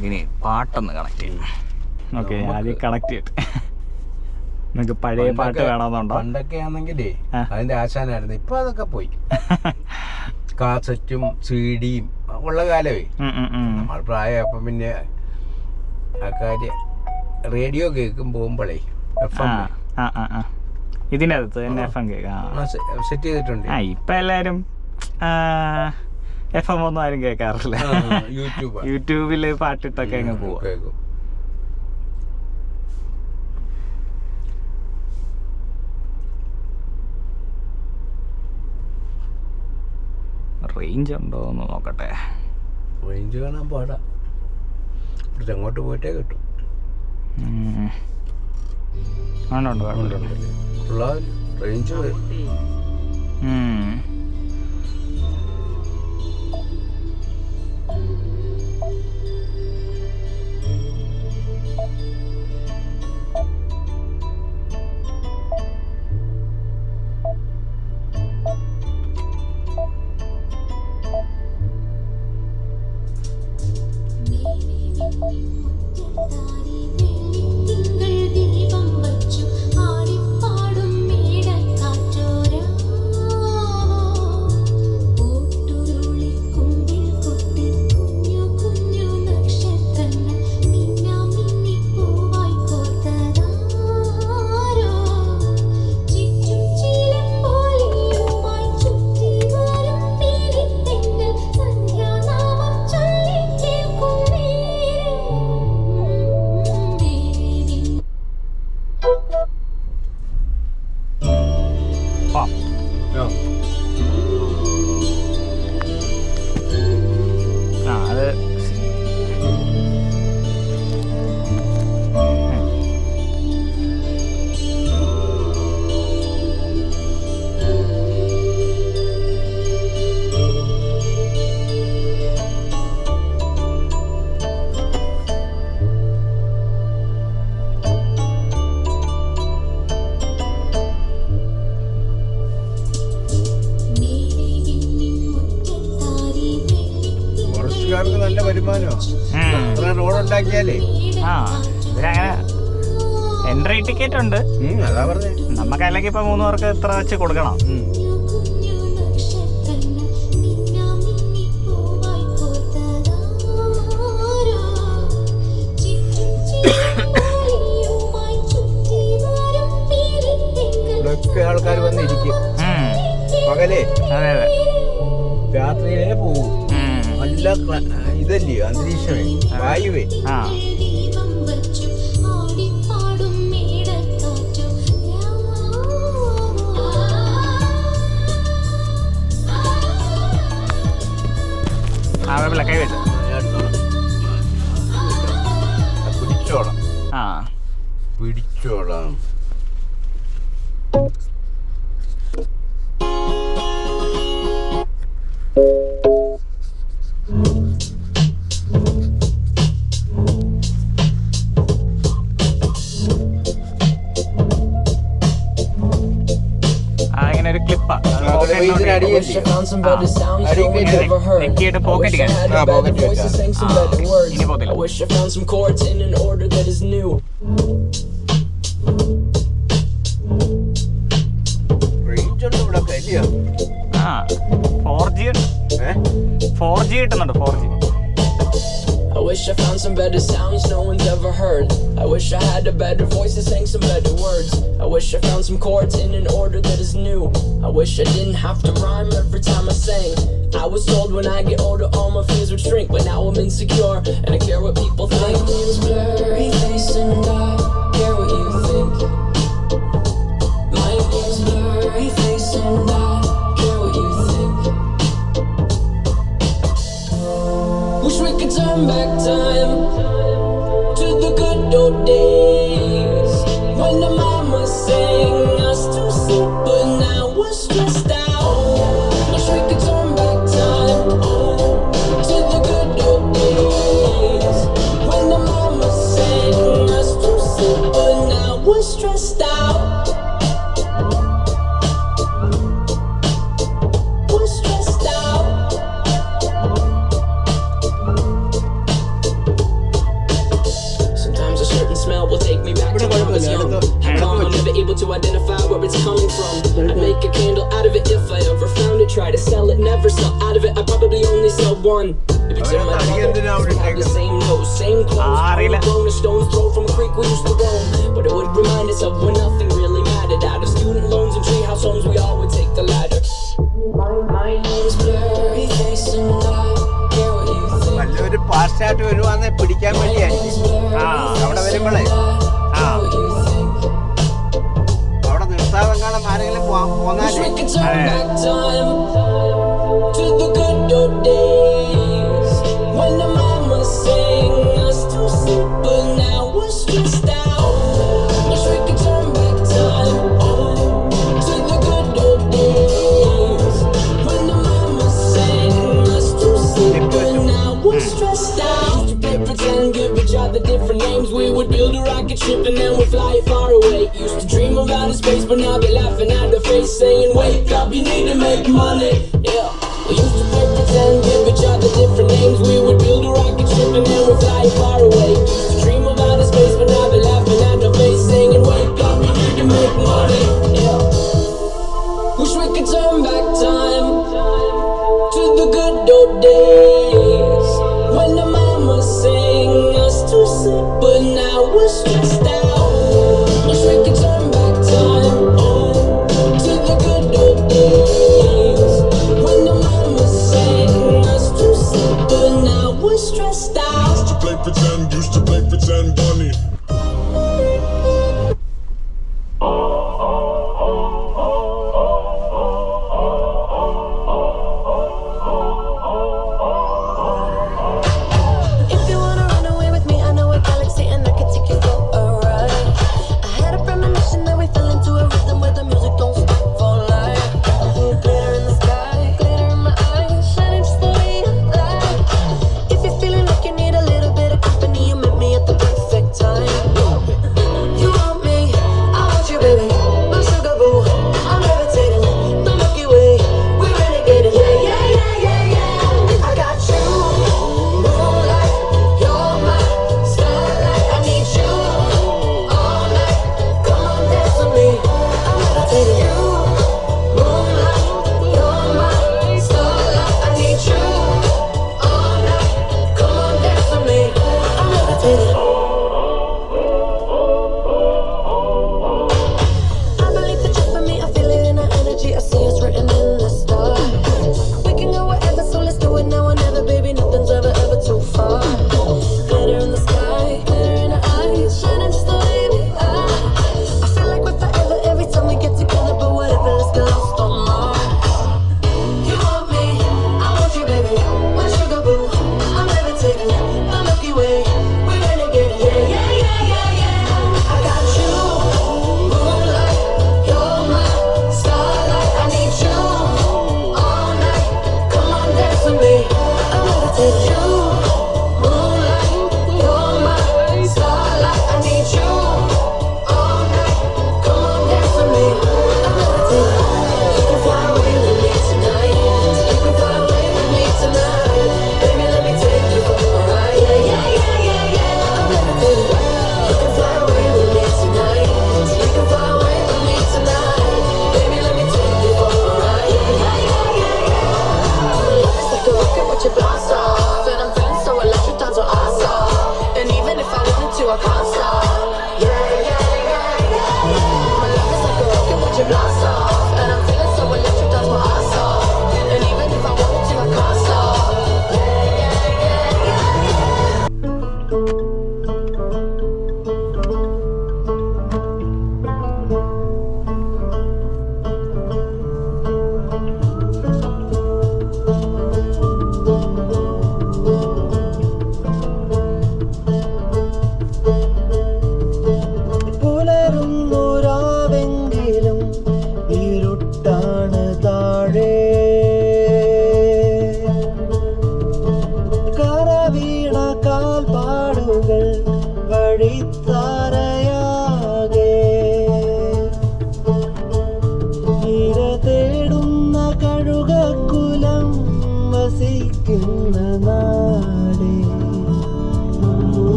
നമുക്കിനി പാട്ടൊന്ന് കണക്ട് ചെയ്യണം. ഓക്കെ, ആദ്യം കണക്ട് ചെയ്തിട്ട് നമുക്ക് പഴയ പാട്ട് വേണമെന്നുണ്ടോ? പണ്ടൊക്കെ ആണെങ്കിലേ അതിന്റെ ആശാനായിരുന്നു. ഇപ്പൊ അതൊക്കെ പോയി. കാസറ്റും സിഡിയും ഉള്ള കാലമേ. നമ്മൾ പ്രായപ്പം പിന്നെ ആ കാര്യം റേഡിയോ കേൾക്കും പോകുമ്പോഴേ ഇതിനകത്ത് തന്നെ FM കേൾക്കാം സെറ്റ് ചെയ്തിട്ടുണ്ട്. ഇപ്പൊ എല്ലാരും FM ഒന്നും ആരും കേൾക്കാറില്ല. യൂട്യൂബില് പാട്ടിട്ടൊക്കെ അങ്ങ് പോവാ. റേഞ്ച് ഉണ്ടോ എന്ന് നോക്കട്ടെ. റേഞ്ച് കാണാൻ പാടാ. ഇവിടുത്തെ അങ്ങോട്ട് പോയിട്ടേ കിട്ടും. റേഞ്ച് നല്ല വരുമാനോ റോഡുണ്ടാക്കിയാലേ. ഇവരങ്ങനെ എൻട്രി ടിക്കറ്റ് ഉണ്ട്. അതാ പറഞ്ഞേ. നമുക്ക് അല്ലെങ്കിൽ ഇപ്പൊ 3 പേർക്ക് ഇത്ര വെച്ച് കൊടുക്കണം. ഇവിടെയൊക്കെ ആൾക്കാർ വന്നിരിക്കും പകലേ. അതെ അതെ, രാത്രിയിലേ പോകും. നല്ല ഇതല്ലേ അന്തരീക്ഷമേ, വായുവേ. കൈ വെച്ച പിടിച്ചോളാം. പിടിച്ചോളാം. wish I found some chords in an order that is new. കിട്ടുന്നുണ്ട് 4G. I wish I found some better sounds no one's ever heard. I wish I had a better voice that sang some better words. I wish I found some chords in an order that is new. I wish I didn't have to rhyme every time I sang. I was told when I get older all my fears would shrink, but now I'm insecure and I care what people think. My name's Blurry Face and I care what you think. My name's Blurry Face and I care what you think. Wish we could turn back time to the good old days when the mama sang us to sleep, but now we're stressed out. Wish we could turn back time to the good old days when the mama sang us to sleep, but now we're stressed out. We're stressed out. ever sell out of it, I probably only sell one. If it's in my pocket, it's have the same nose, same clothes, rolling stones throw from a creek we used to roam. But it would remind us of when nothing really mattered. Out of student loans and treehouse homes, we all would take the ladder. My name's blurry face and I care what you think. നല്ലൊരു പാസ്റ്റായിട്ട് വരുവാന്നെ പിടിക്കാൻ വേണ്ടിയായിരിക്കും. അവിടെ വരുമ്പോഴേ അവിടെ നിർത്താതെങ്ങാനും ആരെങ്കിലും പോന്നാലേ to the good old days when the mama sang us to sleep, but now we're stressed out. Wish we could turn back time to the good old days when the mama sang us to sleep, but now we're stressed out. Used to play pretend, give each other different names. We would build a rocket ship and then we'd fly it far away. Used to dream of outer space, but now they're laughing at the face, saying, "Wake up, you need to make money." Yeah. We used to play pretend, give each other different names. We would build a rocket ship and then we'd fly it far away. Used to dream of outer space, but now they're laughing at the face, saying, "Wake up, you need to make money." Yeah. Wish we could turn back time to the good old days when the mama sang us to sleep, but now we're stressed out. Wish we could turn back time to the good old days when the mama sang us to sleep, but now we're stressed out. Used to play pretend, bunny. If you wanna run away with me, I know a galaxy and I can take you for a ride. I had a premonition that we fell into a rhythm where the music don't stop for life. Glitter in the sky, glitter in my eyes, shining just the way you like. If you're feeling like you need a little bit of company, you met me at the perfect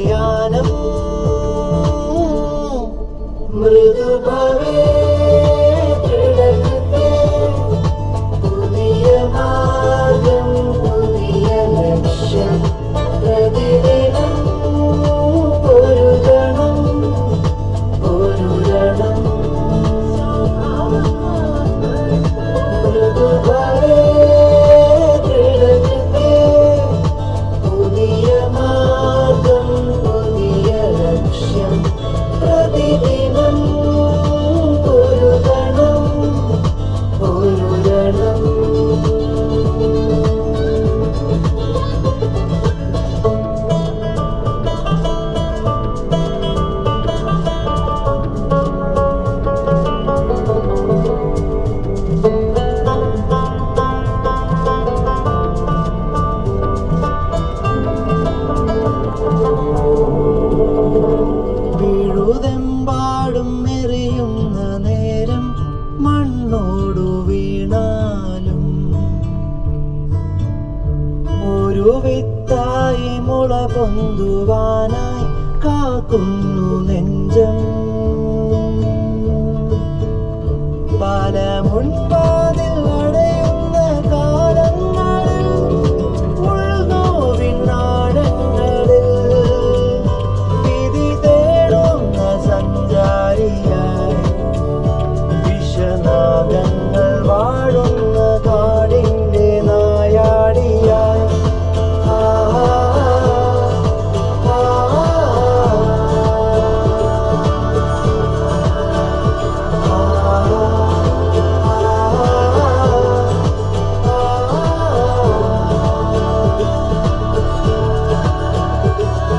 യാനം മൃദുഭവേ കിടക്കത്തെ പുതിയ മാർഗം പുതിയ ലക്ഷ്യം പ്രതിദിനം പൊരുതണം പൊരുതണം മൃദുഭവേ കിടക്കത്തെ പുതിയ മാർഗം പുതിയ ലക്ഷ്യം പ്രതിദിനം പൊരുതണം പൊരുതണം. വീഴുതെമ്പാടും എറിയുന്ന നേരം മണ്ണോടു വീണാലും ഒരു വിത്തായി മുള പൊന്തുവാനായി കാക്കുന്നു നെഞ്ചം. പല മുൻപാതിൽ അടയുന്ന കാലങ്ങളിൽ ഉൾനോവിനാഴങ്ങളിൽ വിധി തേടുന്ന സഞ്ചാരിയായി വിഷനാഗങ്ങൾ വാഴുന്ന കാടിൻ്റെ നായാടിയായി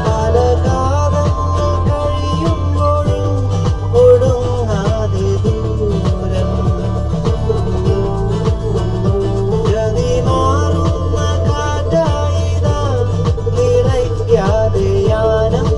പല കാലങ്ങൾ കഴിയുമ്പോഴും ഒടുങ്ങാതെ ദൂരം ഗതി മാറുന്ന കാറ്റായിതാ നിലയ്ക്കാതെ യാനം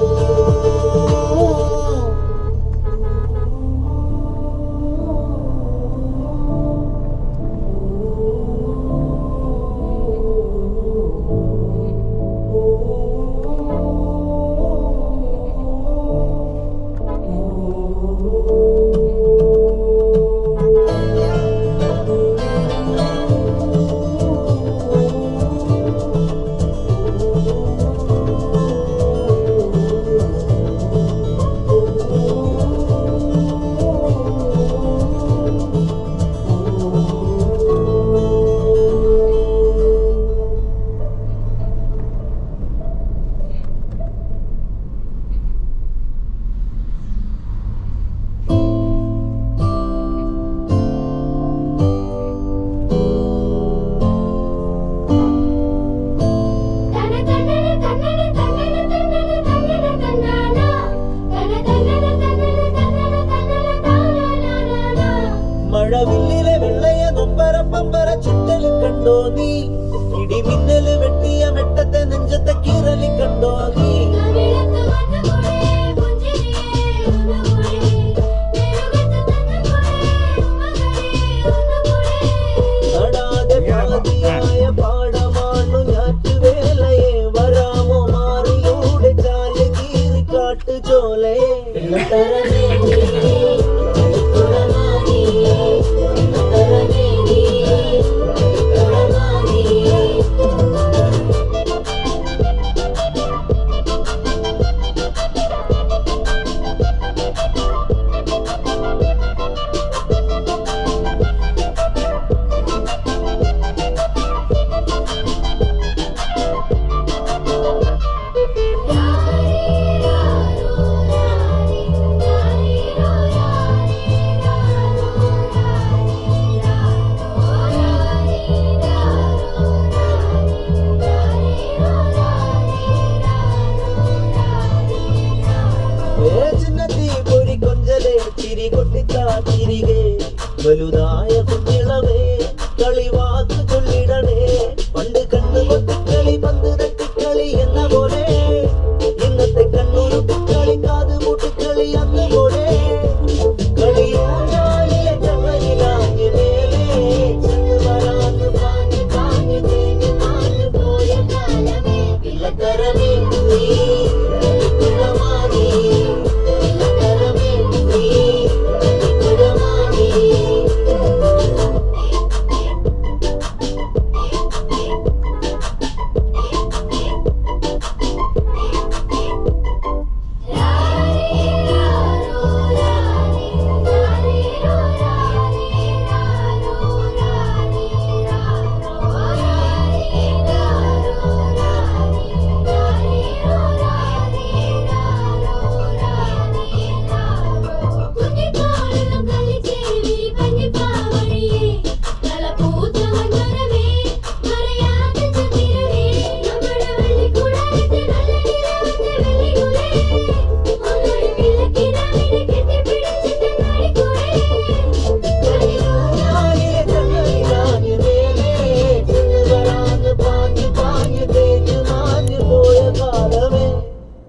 മഴവില്ലിലെ വെള്ളയ നൊമ്പര പമ്പര ചുറ്റല് കണ്ടോ നീ ഇടിമിന്നല് വെട്ടിയ മെട്ടത്തെ നെഞ്ചത്തെ കീറലി കണ്ടോ നീ നടാതെ പാതിയായ പാടമാണു ഞാറ്റുവേലയെ വരാമോ മാറിലൂടെ ചാല് കീറി കാട്ടു ചോലയെ തിരികെ വലുതായ കുഞ്ഞിളമേ കളിവാക്ക് ചൊല്ലിടണേ പണ്ട് കണ്ണു കൊത്തിക്കളി പന്ത് തട്ടിക്കളി എന്ന